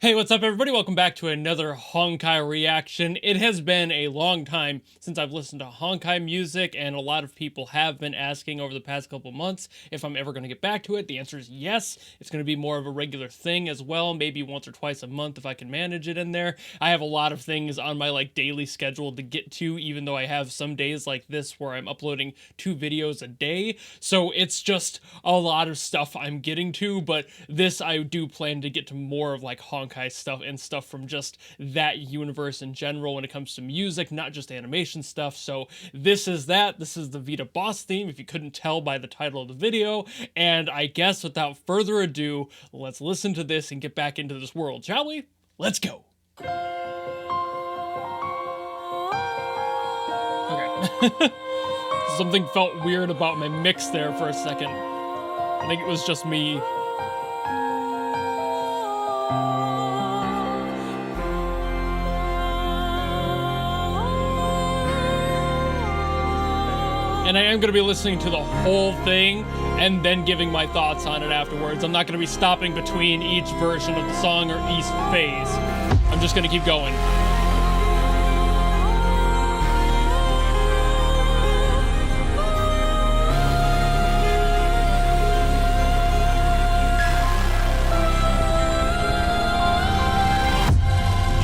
Hey, what's up everybody? Welcome back to another Honkai reaction. It has been a long time since I've listened to Honkai music, and a lot of people have been asking over the past couple months if I'm ever going to get back to it. The answer is yes. It's going to be more of a regular thing as well, maybe once or twice a month if I can manage it in there. I have a lot of things on my daily schedule to get to, even though I have some days like this where I'm uploading 2 videos a day. So it's just a lot of stuff I'm getting to, but this I do plan to get to more of Honkai stuff and stuff from just that universe in general when it comes to music, not just animation stuff. So this is that. This is the Vita boss theme, if you couldn't tell by the title of the video. And I guess without further ado, let's listen to this and get back into this world, shall we? Let's go. Okay. Something felt weird about my mix there for a second. I think it was just me. And I am going to be listening to the whole thing and then giving my thoughts on it afterwards. I'm not going to be stopping between each version of the song or each phase. I'm just going to keep going.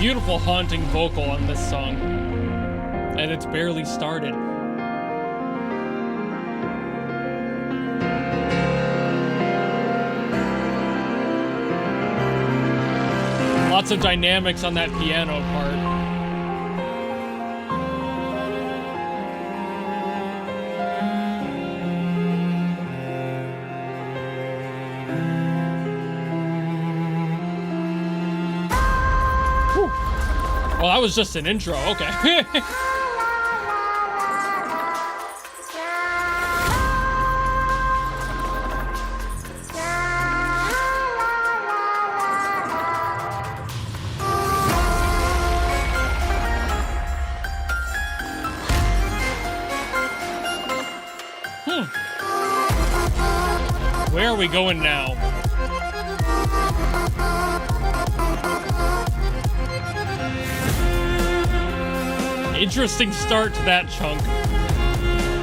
Beautiful haunting vocal on this song. And it's barely started. Lots of dynamics on that piano part. Whew. Well, that was just an intro. Okay. Where are we going now? Interesting start to that chunk.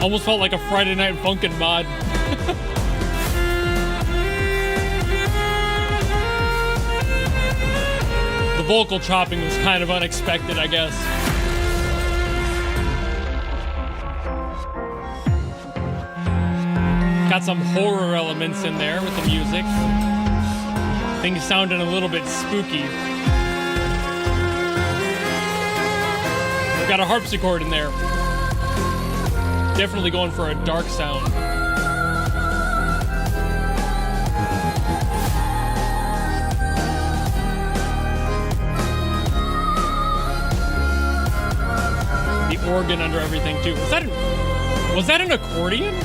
Almost felt like a Friday Night Funkin' mod. The vocal chopping was kind of unexpected, I guess. Got some horror elements in there with the music. Things sounding a little bit spooky. We've got a harpsichord in there. Definitely going for a dark sound. The organ under everything too. Was that an accordion?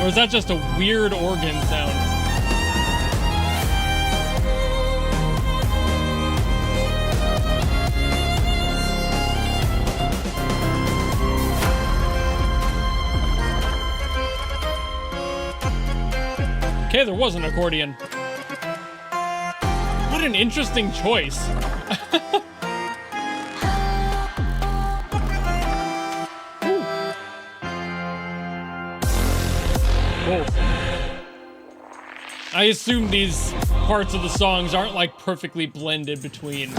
Or is that just a weird organ sound? Okay, there was an accordion. What an interesting choice. I assume these parts of the songs aren't perfectly blended between,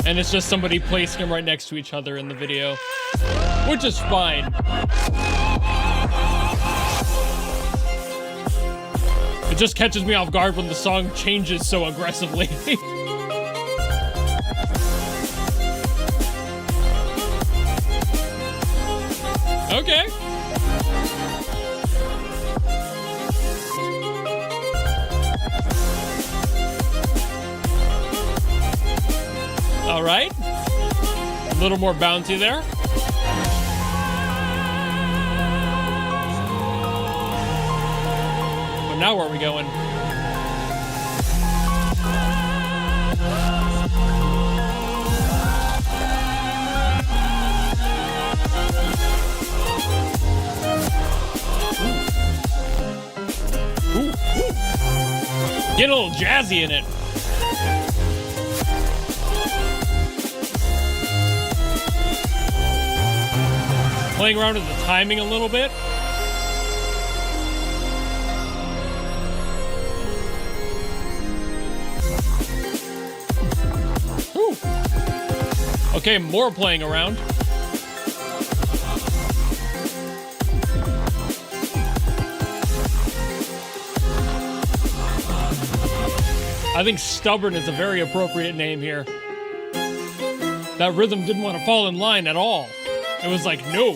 and it's just somebody placing them right next to each other in the video, which is fine. It just catches me off guard when the song changes so aggressively. Okay. All right, a little more bouncy there. But now where are we going? Ooh. Get a little jazzy in it. Playing around with the timing a little bit. Ooh. Okay, more playing around. I think stubborn is a very appropriate name here. That rhythm didn't want to fall in line at all. It was like, no.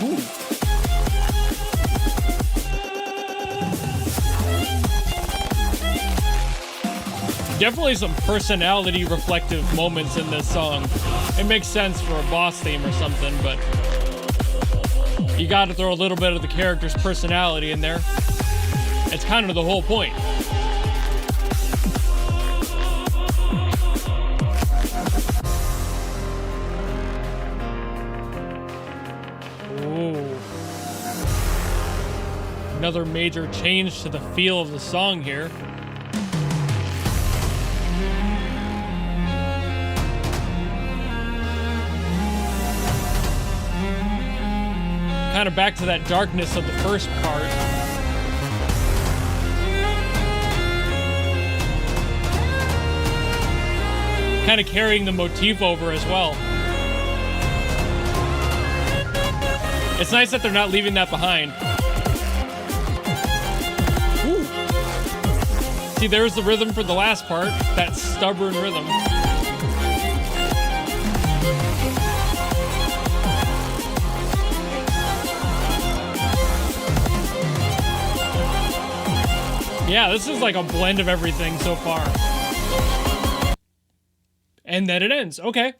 Ooh. Definitely some personality reflective moments in this song. It makes sense for a boss theme or something, but you gotta throw a little bit of the character's personality in there. It's kind of the whole point. Ooh. Another major change to the feel of the song here. Kind of back to that darkness of the first part. Kind of carrying the motif over as well. It's nice that they're not leaving that behind. Ooh. See, there's the rhythm for the last part, that stubborn rhythm. Yeah, this is like a blend of everything so far. And then it ends. Okay.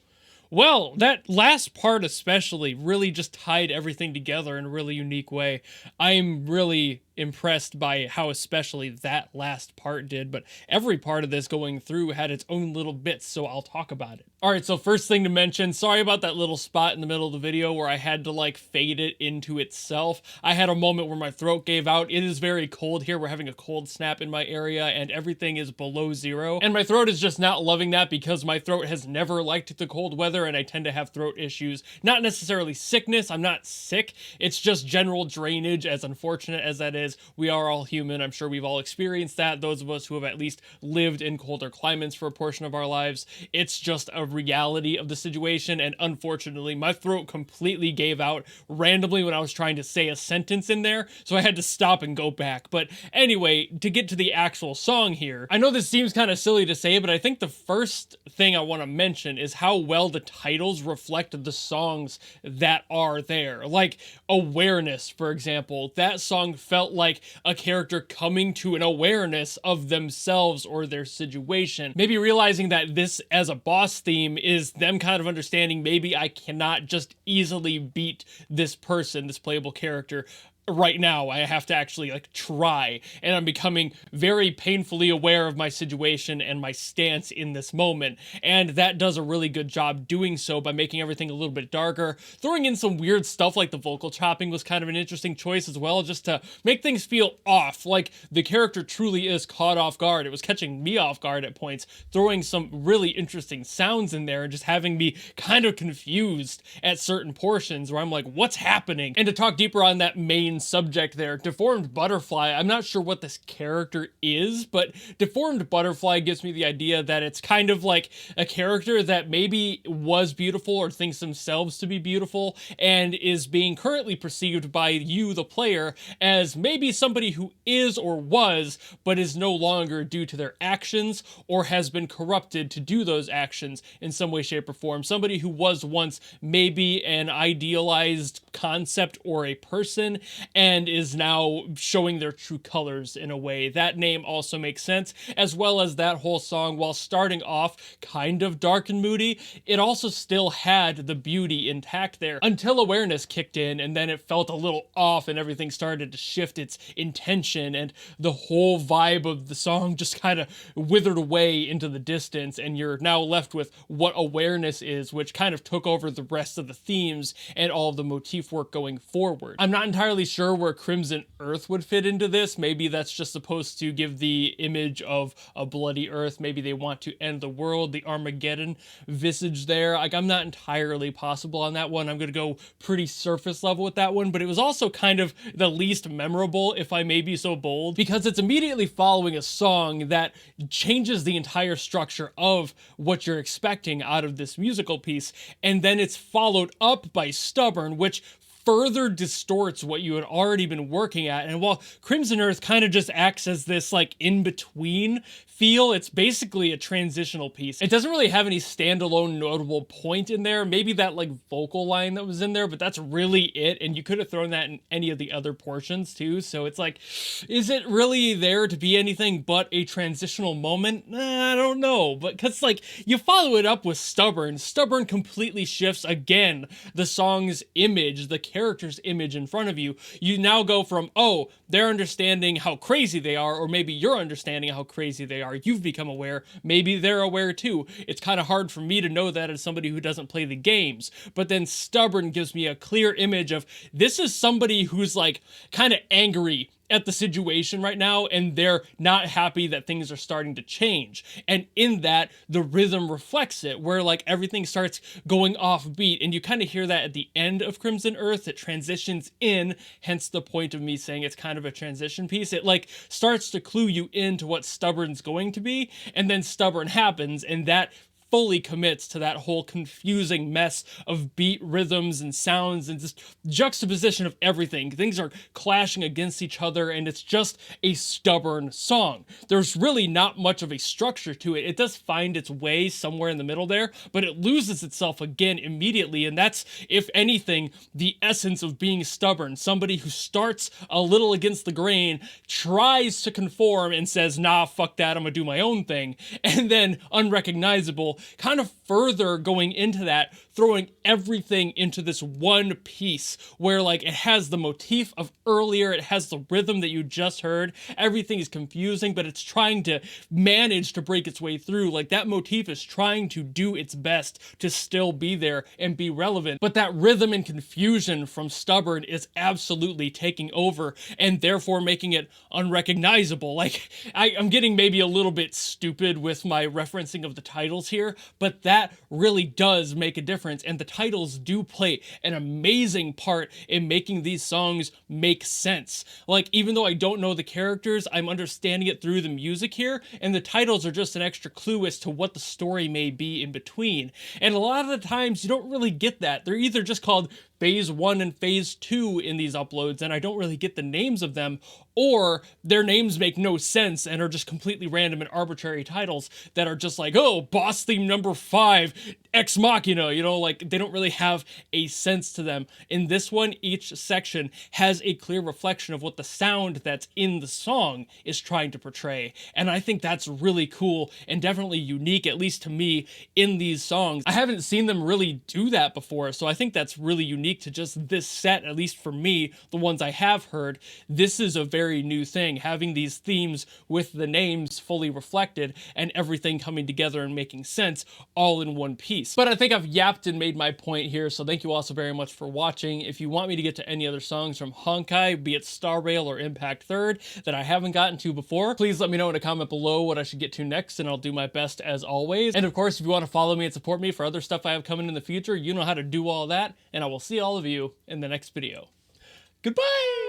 Well, that last part especially really just tied everything together in a really unique way. I'm really impressed by how especially that last part did, but every part of this going through had its own little bits, so I'll talk about it. Alright, so first thing to mention, sorry about that little spot in the middle of the video where I had to like fade it into itself. I had a moment where my throat gave out. It is very cold here. We're having a cold snap in my area and everything is below zero. And my throat is just not loving that because my throat has never liked the cold weather and I tend to have throat issues. Not necessarily sickness, I'm not sick. It's just general drainage, as unfortunate as that is. We are all human. I'm sure we've all experienced that. Those of us who have at least lived in colder climates for a portion of our lives. It's just a reality of the situation, and unfortunately, my throat completely gave out randomly when I was trying to say a sentence in there, so I had to stop and go back. But anyway, to get to the actual song here, I know this seems kind of silly to say, but I think the first thing I want to mention is how well the titles reflect the songs that are there. Like Awareness, for example. That song felt like a character coming to an awareness of themselves or their situation. Maybe realizing that this as a boss theme is them kind of understanding maybe I cannot just easily beat this person, this playable character. Right now, I have to actually like try, and I'm becoming very painfully aware of my situation and my stance in this moment, and that does a really good job doing so by making everything a little bit darker. Throwing in some weird stuff like the vocal chopping was kind of an interesting choice as well, just to make things feel off, like the character truly is caught off guard. It was catching me off guard at points, throwing some really interesting sounds in there and just having me kind of confused at certain portions where I'm like, what's happening? And to talk deeper on that main subject there, Deformed Butterfly, I'm not sure what this character is, but Deformed Butterfly gives me the idea that it's kind of like a character that maybe was beautiful or thinks themselves to be beautiful and is being currently perceived by you, the player, as maybe somebody who is or was, but is no longer due to their actions or has been corrupted to do those actions in some way, shape, or form. Somebody who was once maybe an idealized concept or a person and is now showing their true colors in a way. That name also makes sense, as well as that whole song, while starting off kind of dark and moody, it also still had the beauty intact there until Awareness kicked in, and then it felt a little off and everything started to shift its intention, and the whole vibe of the song just kind of withered away into the distance, and you're now left with what Awareness is, which kind of took over the rest of the themes and all of the motif work going forward. I'm not entirely sure where Crimson Earth would fit into this. Maybe that's just supposed to give the image of a bloody earth. Maybe they want to end the world, the Armageddon visage there. Like, I'm not entirely possible on that one. I'm going to go pretty surface level with that one, but it was also kind of the least memorable, if I may be so bold, because it's immediately following a song that changes the entire structure of what you're expecting out of this musical piece, and then it's followed up by Stubborn, which further distorts what you had already been working at. And while Crimson Earth kind of just acts as this like in-between feel, it's basically a transitional piece. It doesn't really have any standalone notable point in there. Maybe that like vocal line that was in there, but that's really it. And you could have thrown that in any of the other portions too. So it's like, is it really there to be anything but a transitional moment? I don't know. But cause like you follow it up with Stubborn. Stubborn completely shifts again the song's image, the character's image in front of you. You now go from, oh, they're understanding how crazy they are, or maybe you're understanding how crazy they are. You've become aware. Maybe they're aware too. It's kind of hard for me to know that as somebody who doesn't play the games. But then Stubborn gives me a clear image of this is somebody who's like kind of angry at the situation right now, and they're not happy that things are starting to change. And in that, the rhythm reflects it, where like everything starts going off beat, and you kind of hear that at the end of Crimson Earth. It transitions in, hence the point of me saying it's kind of a transition piece. It like starts to clue you into what Stubborn's going to be, and then Stubborn happens, and that fully commits to that whole confusing mess of beat rhythms and sounds and just juxtaposition of everything. Things are clashing against each other, and it's just a Stubborn song. There's really not much of a structure to it. It does find its way somewhere in the middle there, but it loses itself again immediately, and that's, if anything, the essence of being Stubborn. Somebody who starts a little against the grain, tries to conform, and says, nah, fuck that, I'm gonna do my own thing, and then unrecognizable, kind of further going into that, throwing everything into this one piece where like it has the motif of earlier, it has the rhythm that you just heard, everything is confusing, but it's trying to manage to break its way through. Like that motif is trying to do its best to still be there and be relevant, but that rhythm and confusion from Stubborn is absolutely taking over and therefore making it unrecognizable. Like I'm getting maybe a little bit stupid with my referencing of the titles here, but that really does make a difference, and the titles do play an amazing part in making these songs make sense. Like, even though I don't know the characters, I'm understanding it through the music here, and the titles are just an extra clue as to what the story may be in between. And a lot of the times, you don't really get that. They're either just called Phase 1 and Phase 2 in these uploads, and I don't really get the names of them, or their names make no sense and are just completely random and arbitrary titles that are just like, oh, boss theme number 5, Ex Machina, you know, like they don't really have a sense to them. In this one, each section has a clear reflection of what the sound that's in the song is trying to portray, and I think that's really cool and definitely unique, at least to me, in these songs. I haven't seen them really do that before, so I think that's really unique to just this set, at least for me, the ones I have heard. This is a very new thing, having these themes with the names fully reflected and everything coming together and making sense all in one piece. But I think I've yapped and made my point here, so thank you all so very much for watching. If you want me to get to any other songs from Honkai, be it Star Rail or Impact Third, that I haven't gotten to before, please let me know in a comment below what I should get to next, and I'll do my best as always. And of course, if you want to follow me and support me for other stuff I have coming in the future, you know how to do all that, and I will see all of you in the next video. Goodbye!